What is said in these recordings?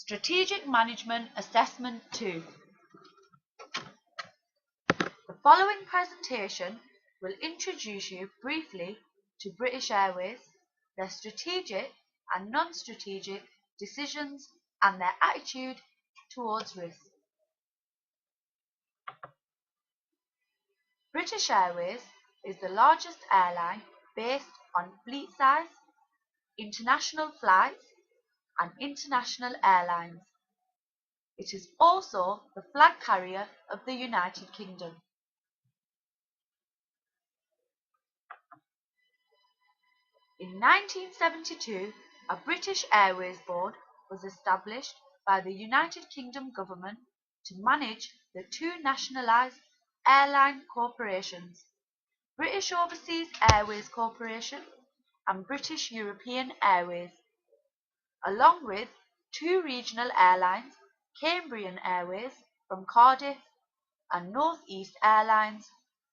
Strategic Management Assessment 2. The following presentation will introduce you briefly to British Airways, their strategic and non-strategic decisions and their attitude towards risk. British Airways is the largest airline based on fleet size, international flights and international airlines. It is also the flag carrier of the United Kingdom. In 1972, a British Airways Board was established by the United Kingdom government to manage the two nationalised airline corporations, British Overseas Airways Corporation and British European Airways, along with two regional airlines, Cambrian Airways from Cardiff and North East Airlines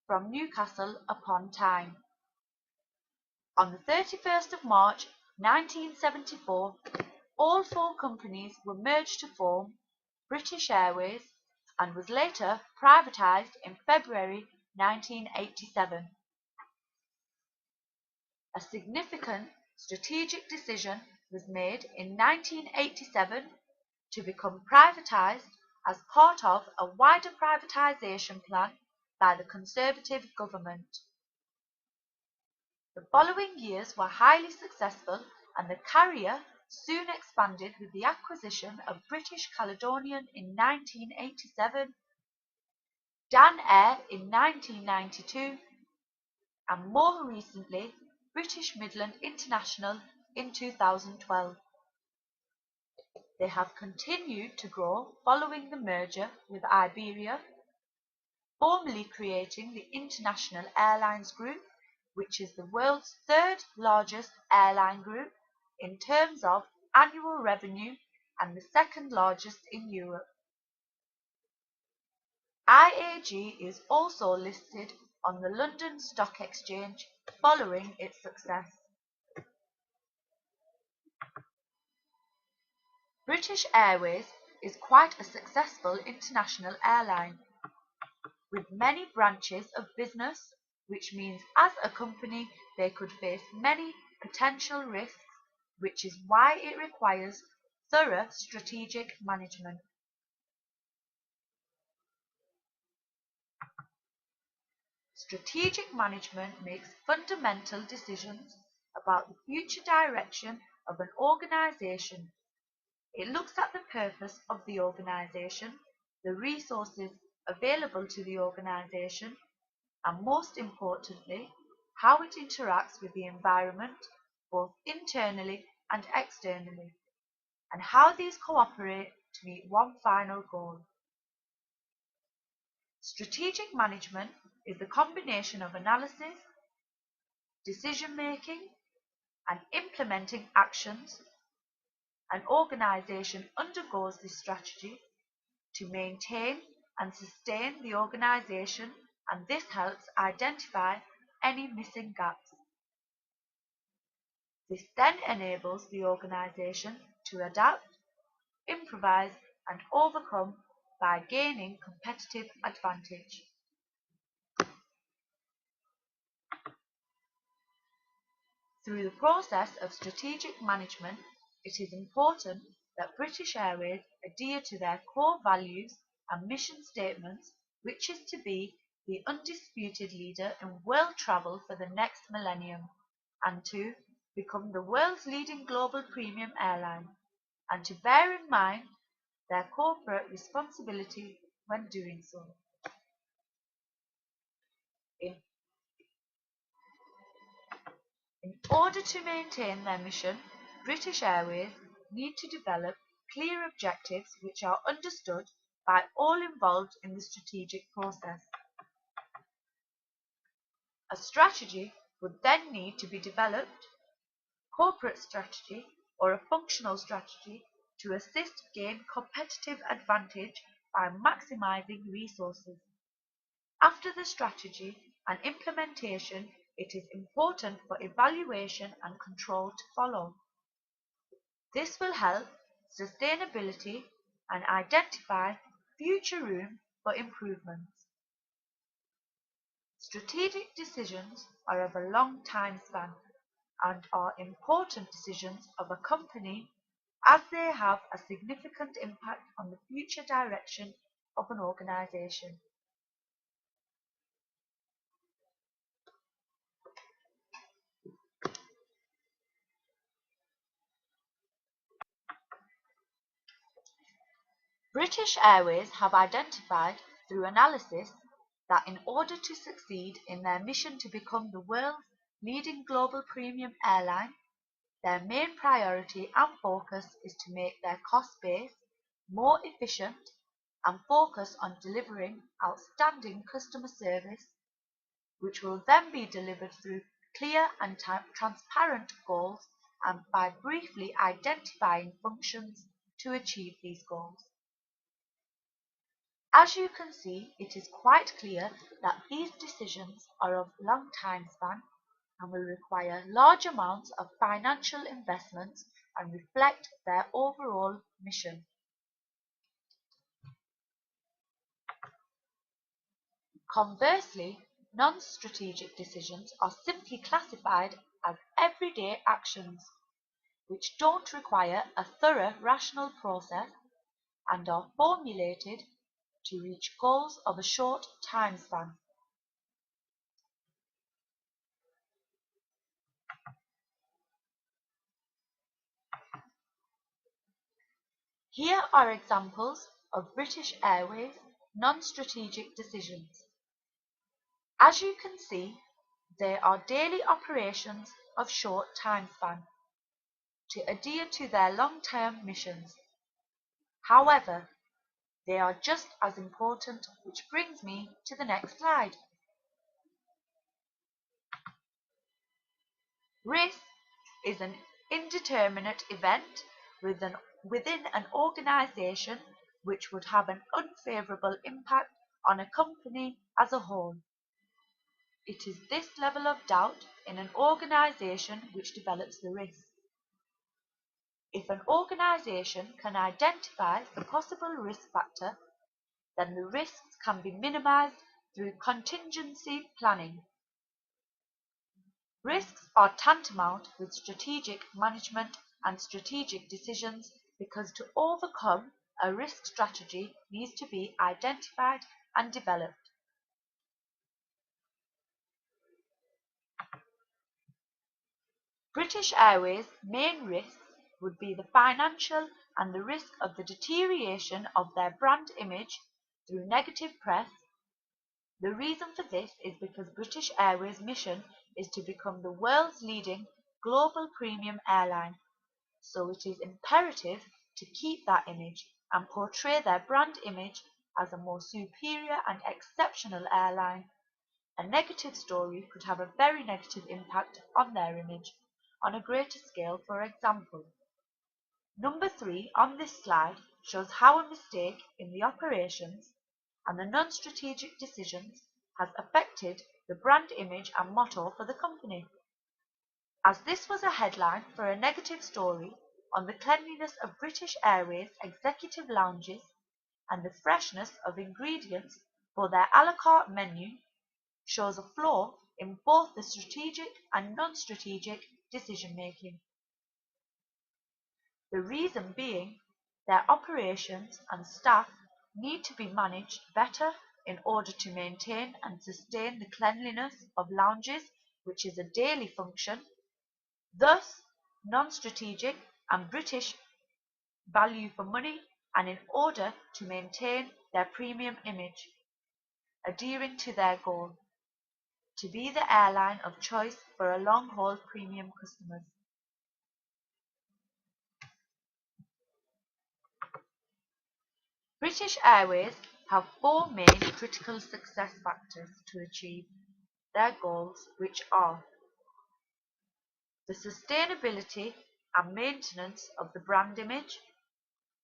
from Newcastle upon Tyne. On the 31st of March 1974, all four companies were merged to form British Airways and was later privatised in February 1987. A significant strategic decision was made in 1987 to become privatised as part of a wider privatisation plan by the Conservative government. The following years were highly successful and the carrier soon expanded with the acquisition of British Caledonian in 1987, Dan Air in 1992 and more recently British Midland International in 2012. They have continued to grow following the merger with Iberia, formally creating the International Airlines Group, which is the world's third largest airline group in terms of annual revenue and the second largest in Europe. IAG is also listed on the London Stock Exchange following its success. British Airways is quite a successful international airline, with many branches of business, which means as a company they could face many potential risks, which is why it requires thorough strategic management. Strategic management makes fundamental decisions about the future direction of an organisation. It looks at the purpose of the organisation, the resources available to the organisation, and most importantly, how it interacts with the environment, both internally and externally, and how these cooperate to meet one final goal. Strategic management is the combination of analysis, decision-making, and implementing actions. An organisation undergoes this strategy to maintain and sustain the organisation, and this helps identify any missing gaps. This then enables the organisation to adapt, improvise and overcome by gaining competitive advantage. Through the process of strategic management, it is important that British Airways adhere to their core values and mission statements, which is to be the undisputed leader in world travel for the next millennium, and to become the world's leading global premium airline, and to bear in mind their corporate responsibility when doing so. In order to maintain their mission, British Airways need to develop clear objectives which are understood by all involved in the strategic process. A strategy would then need to be developed, corporate strategy or a functional strategy to assist gain competitive advantage by maximising resources. After the strategy and implementation, it is important for evaluation and control to follow. This will help sustainability, and identify future room for improvements. Strategic decisions are of a long time span and are important decisions of a company as they have a significant impact on the future direction of an organisation. British Airways have identified through analysis that in order to succeed in their mission to become the world's leading global premium airline, their main priority and focus is to make their cost base more efficient and focus on delivering outstanding customer service, which will then be delivered through clear and transparent goals and by briefly identifying functions to achieve these goals. As you can see, it is quite clear that these decisions are of long time span and will require large amounts of financial investments and reflect their overall mission. Conversely, non-strategic decisions are simply classified as everyday actions, which don't require a thorough rational process and are formulated to reach goals of a short time span. Here are examples of British Airways non-strategic decisions. As you can see, they are daily operations of short time span to adhere to their long-term missions. However, they are just as important, which brings me to the next slide. Risk is an indeterminate event within an organisation which would have an unfavourable impact on a company as a whole. It is this level of doubt in an organisation which develops the risk. If an organisation can identify the possible risk factor, then the risks can be minimised through contingency planning. Risks are tantamount with strategic management and strategic decisions because to overcome a risk strategy needs to be identified and developed. British Airways' main risks would be the financial and the risk of the deterioration of their brand image through negative press. The reason for this is because British Airways' mission is to become the world's leading global premium airline, so it is imperative to keep that image and portray their brand image as a more superior and exceptional airline. A negative story could have a very negative impact on their image on a greater scale. For example, number 3 on this slide shows how a mistake in the operations and the non-strategic decisions has affected the brand image and motto for the company. As this was a headline for a negative story on the cleanliness of British Airways executive lounges and the freshness of ingredients for their a la carte menu, shows a flaw in both the strategic and non-strategic decision making. The reason being, their operations and staff need to be managed better in order to maintain and sustain the cleanliness of lounges, which is a daily function. Thus, non-strategic and British value for money and in order to maintain their premium image, adhering to their goal to be the airline of choice for a long-haul premium customers. British Airways have 4 main critical success factors to achieve their goals, which are the sustainability and maintenance of the brand image,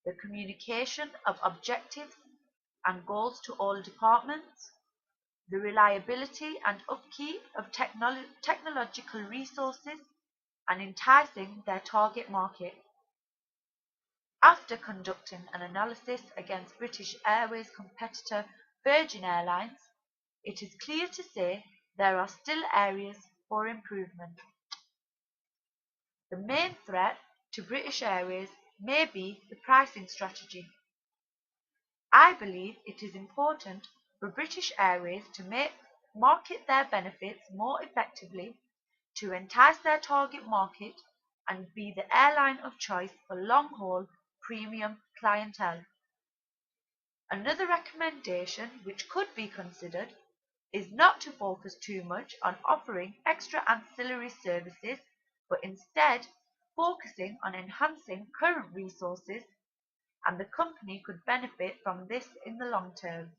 the communication of objectives and goals to all departments, the reliability and upkeep of technological resources, and enticing their target market. After conducting an analysis against British Airways competitor Virgin Airlines, it is clear to say there are still areas for improvement. The main threat to British Airways may be the pricing strategy. I believe it is important for British Airways to market their benefits more effectively, to entice their target market and be the airline of choice for long-haul premium clientele. Another recommendation which could be considered is not to focus too much on offering extra ancillary services, but instead focusing on enhancing current resources, and the company could benefit from this in the long term.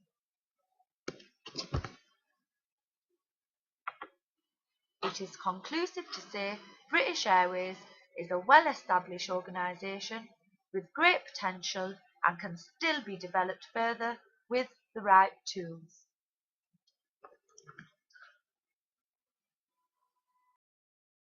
It is conclusive to say British Airways is a well-established organisation with great potential and can still be developed further with the right tools.